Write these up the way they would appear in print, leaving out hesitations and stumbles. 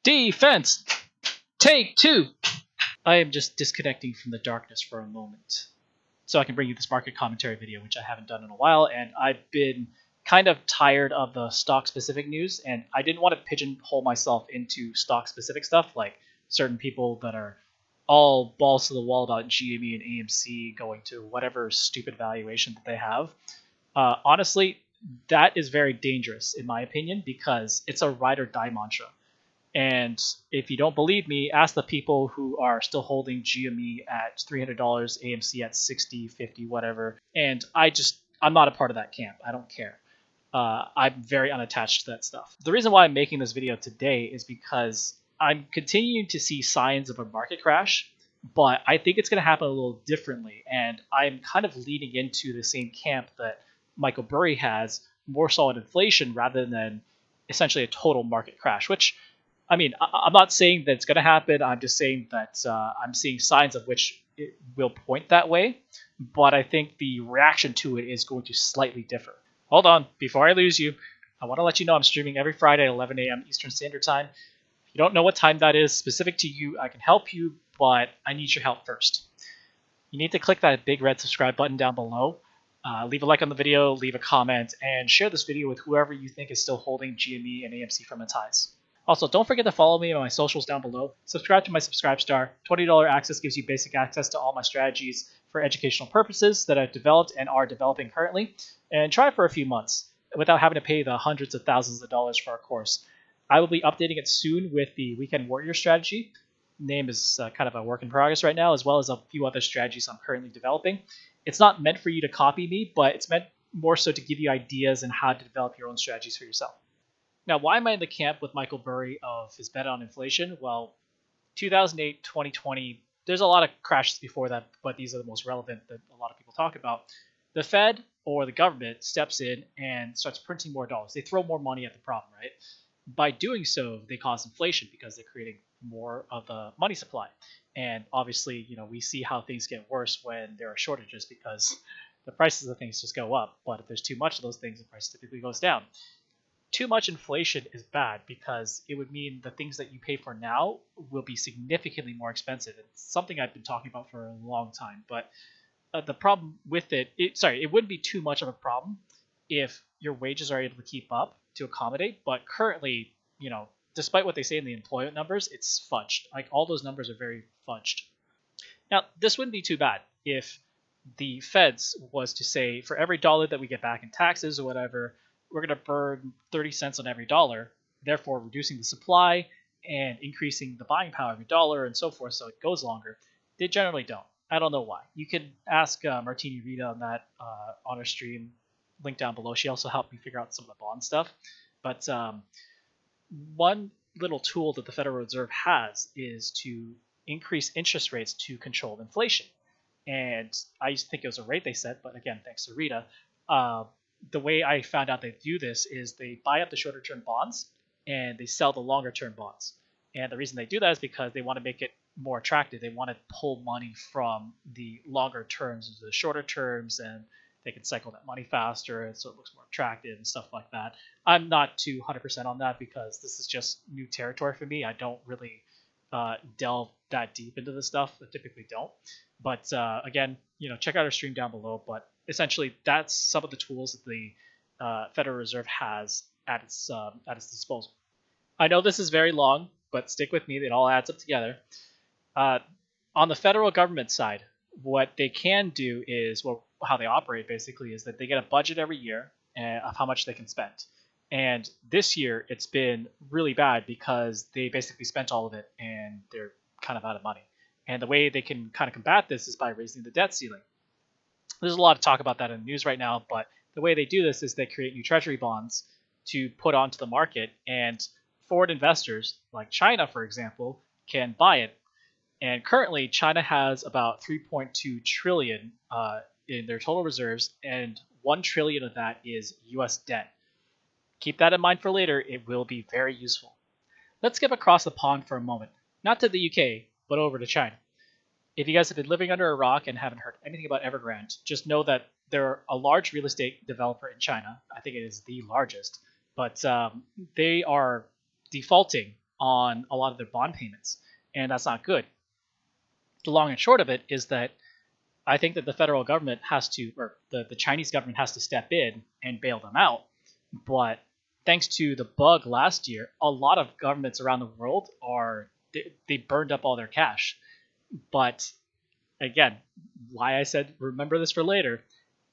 Defense! Take two! I am just disconnecting from the darkness for a moment so I can bring you this market commentary video, which I haven't done in a while, and I've been kind of tired of the stock-specific news, and I didn't want to pigeonhole myself into stock-specific stuff, like certain people that are all balls to the wall about GME and AMC going to whatever stupid valuation that they have. Honestly, that is very dangerous, in my opinion, because it's a ride or die mantra. And if you don't believe me, ask the people who are still holding GME at $300, AMC at 60, 50, whatever. And I'm not a part of that camp. I don't care. I'm very unattached to that stuff. The reason why I'm making this video today is because I'm continuing to see signs of a market crash, but I think it's going to happen a little differently. And I'm kind of leading into the same camp that Michael Burry has, more solid inflation rather than essentially a total market crash, which, I mean, I'm not saying that it's going to happen. I'm just saying that I'm seeing signs of which it will point that way. But I think the reaction to it is going to slightly differ. Hold on. Before I lose you, I want to let you know I'm streaming every Friday at 11 a.m. Eastern Standard Time. If you don't know what time that is specific to you, I can help you, but I need your help first. You need to click that big red subscribe button down below. Leave a like on the video, leave a comment, and share this video with whoever you think is still holding GME and AMC from its highs. Also, don't forget to follow me on my socials down below. Subscribe to my Subscribe Star. $20 access gives you basic access to all my strategies for educational purposes that I've developed and are developing currently. And try it for a few months without having to pay the hundreds of thousands of dollars for our course. I will be updating it soon with the Weekend Warrior strategy. Name is kind of a work in progress right now, as well as a few other strategies I'm currently developing. It's not meant for you to copy me, but it's meant more so to give you ideas on how to develop your own strategies for yourself. Now, why am I in the camp with Michael Burry of his bet on inflation? Well, 2008, 2020, there's a lot of crashes before that, but these are the most relevant that a lot of people talk about. The Fed or the government steps in and starts printing more dollars. They throw more money at the problem, right? By doing so, they cause inflation because they're creating more of the money supply. And obviously, we see how things get worse when there are shortages because the prices of things just go up. But if there's too much of those things, the price typically goes down. Too much inflation is bad because it would mean the things that you pay for now will be significantly more expensive. It's something I've been talking about for a long time, but the problem with it wouldn't be too much of a problem if your wages are able to keep up to accommodate. But currently, despite what they say in the employment numbers, it's fudged. Like, all those numbers are very fudged. Now, this wouldn't be too bad if the feds was to say, for every dollar that we get back in taxes or whatever, we're going to burn 30 cents on every dollar, therefore reducing the supply and increasing the buying power of your dollar and so forth, so it goes longer. They generally don't. I don't know why. You can ask MartiniRita on that on her stream, link down below. She also helped me figure out some of the bond stuff. But one little tool that the Federal Reserve has is to increase interest rates to control inflation. And I used to think it was a rate they set, but again, thanks to Rita, the way I found out they do this is they buy up the shorter term bonds and they sell the longer term bonds. And the reason they do that is because they want to make it more attractive. They want to pull money from the longer terms into the shorter terms, and they can cycle that money faster, and so it looks more attractive and stuff like that. I'm not too 100% on that because this is just new territory for me. I don't really delve that deep into this stuff. I typically don't. But again, check out our stream down below. But essentially, that's some of the tools that the Federal Reserve has at its disposal. I know this is very long, but stick with me. It all adds up together. On the federal government side, what they can do is, how they operate basically is that they get a budget every year of how much they can spend. And this year, it's been really bad because they basically spent all of it and they're kind of out of money. And the way they can kind of combat this is by raising the debt ceiling. There's a lot of talk about that in the news right now, but the way they do this is they create new treasury bonds to put onto the market, and foreign investors like China, for example, can buy it. And currently, China has about 3.2 trillion in their total reserves, and 1 trillion of that is U.S. debt. Keep that in mind for later. It will be very useful. Let's skip across the pond for a moment, not to the UK, but over to China. If you guys have been living under a rock and haven't heard anything about Evergrande, just know that they're a large real estate developer in China. I think it is the largest, but they are defaulting on a lot of their bond payments, and that's not good. The long and short of it is that I think that the federal government has to, or the Chinese government has to step in and bail them out. But thanks to the bug last year, a lot of governments around the world they burned up all their cash. But again, why I said remember this for later,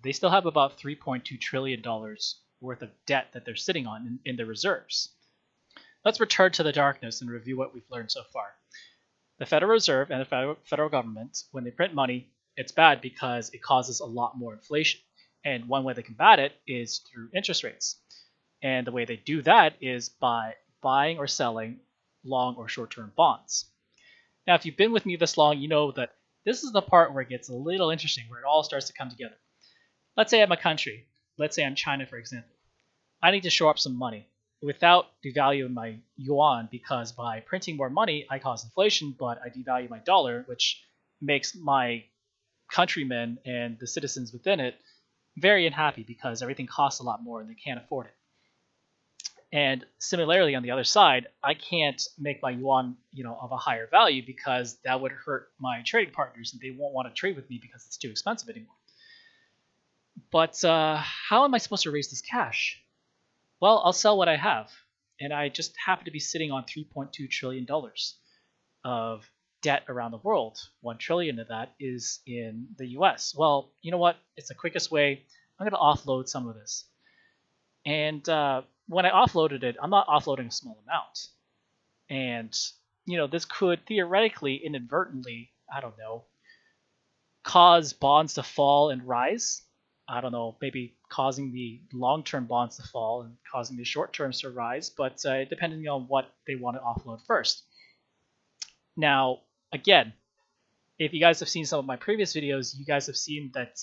they still have about $3.2 trillion worth of debt that they're sitting on in their reserves. Let's return to the darkness and review what we've learned so far. The Federal Reserve and the federal government, when they print money, it's bad because it causes a lot more inflation. And one way they combat it is through interest rates. And the way they do that is by buying or selling long or short-term bonds. Now, if you've been with me this long, you know that this is the part where it gets a little interesting, where it all starts to come together. Let's say I'm a country. Let's say I'm China, for example. I need to shore up some money without devaluing my yuan, because by printing more money, I cause inflation, but I devalue my dollar, which makes my countrymen and the citizens within it very unhappy because everything costs a lot more and they can't afford it. And similarly, on the other side, I can't make my yuan, of a higher value because that would hurt my trading partners and they won't want to trade with me because it's too expensive anymore. But how am I supposed to raise this cash? Well, I'll sell what I have, and I just happen to be sitting on $3.2 trillion of debt around the world. $1 trillion of that is in the US. Well, you know what? It's the quickest way. I'm going to offload some of this. And when I offloaded it, I'm not offloading a small amount. And, this could theoretically, inadvertently, cause bonds to fall and rise. Maybe causing the long-term bonds to fall and causing the short-terms to rise, but depending on what they want to offload first. Now, again, if you guys have seen some of my previous videos, you guys have seen that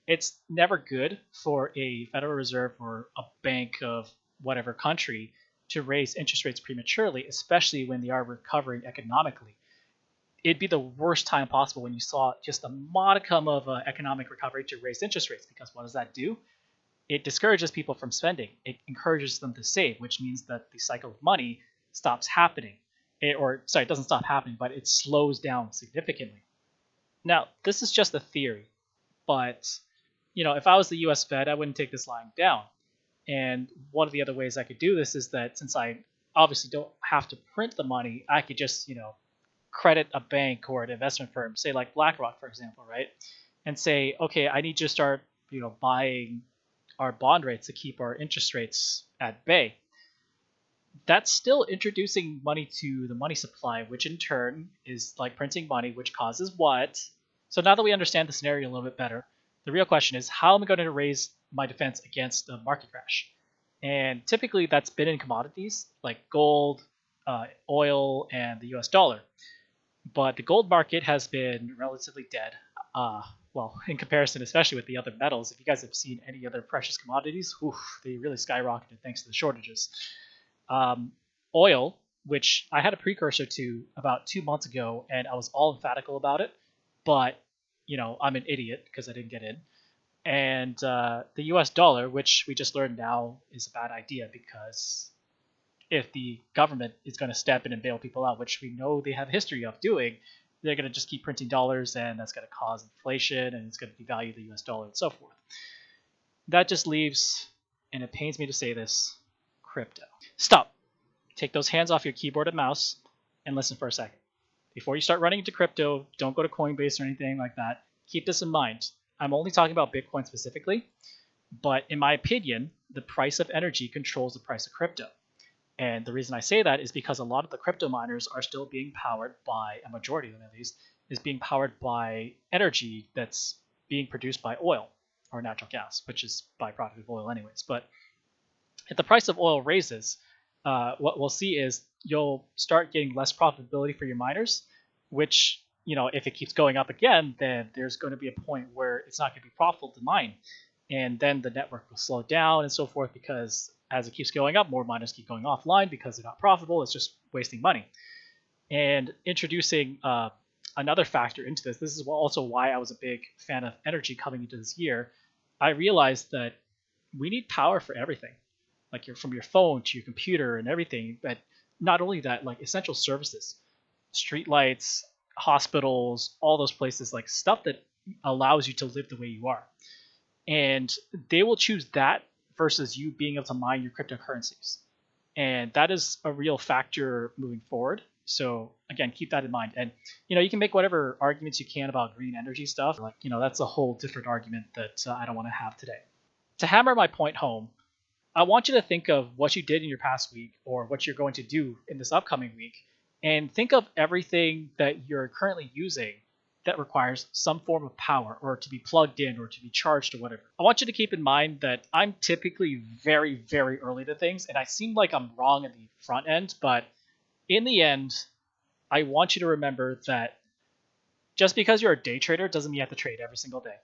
it's never good for a Federal Reserve or a bank of whatever country to raise interest rates prematurely, especially when they are recovering economically. It'd be the worst time possible when you saw just a modicum of economic recovery to raise interest rates, because what does that do? It discourages people from spending. It encourages them to save, which means that the cycle of money stops happening. It doesn't stop happening, but it slows down significantly. Now, this is just a theory, but if I was the US Fed, I wouldn't take this lying down. And one of the other ways I could do this is that since I obviously don't have to print the money, I could just, credit a bank or an investment firm, say like BlackRock, for example, right? And say, okay, I need to start, buying our bond rates to keep our interest rates at bay. That's still introducing money to the money supply, which in turn is like printing money, which causes what? So now that we understand the scenario a little bit better, the real question is, how am I going to raise my defense against a market crash? And typically that's been in commodities like gold, oil, and the US dollar. But the gold market has been relatively dead. In comparison, especially with the other metals. If you guys have seen any other precious commodities, they really skyrocketed thanks to the shortages. Oil, which I had a precursor to about 2 months ago, and I was all emphatical about it, but I'm an idiot because I didn't get in. And the US dollar, which we just learned now is a bad idea, because if the government is going to step in and bail people out, which we know they have a history of doing, they're going to just keep printing dollars, and that's going to cause inflation, and it's going to devalue the US dollar and so forth. That just leaves, and it pains me to say this, crypto. Stop. Take those hands off your keyboard and mouse and listen for a second. Before you start running into crypto, don't go to Coinbase or anything like that. Keep this in mind. I'm only talking about Bitcoin specifically, but in my opinion, the price of energy controls the price of crypto. And the reason I say that is because a lot of the crypto miners are still being powered by, a majority of them at least, is being powered by energy that's being produced by oil or natural gas, which is byproduct of oil anyways. But if the price of oil raises, what we'll see is you'll start getting less profitability for your miners, which, if it keeps going up again, then there's going to be a point where it's not going to be profitable to mine. And then the network will slow down and so forth, because as it keeps going up, more miners keep going offline because they're not profitable. It's just wasting money. And introducing another factor into this is also why I was a big fan of energy coming into this year. I realized that we need power for everything, like from your phone to your computer and everything. But not only that, like essential services, streetlights, hospitals, all those places, like stuff that allows you to live the way you are. And they will choose that versus you being able to mine your cryptocurrencies. And that is a real factor moving forward. So again, keep that in mind. And you can make whatever arguments you can about green energy stuff. Like that's a whole different argument that I don't want to have today. To hammer my point home, I want you to think of what you did in your past week or what you're going to do in this upcoming week, and think of everything that you're currently using that requires some form of power or to be plugged in or to be charged or whatever. I want you to keep in mind that I'm typically very, very early to things, and I seem like I'm wrong in the front end, but in the end, I want you to remember that just because you're a day trader doesn't mean you have to trade every single day.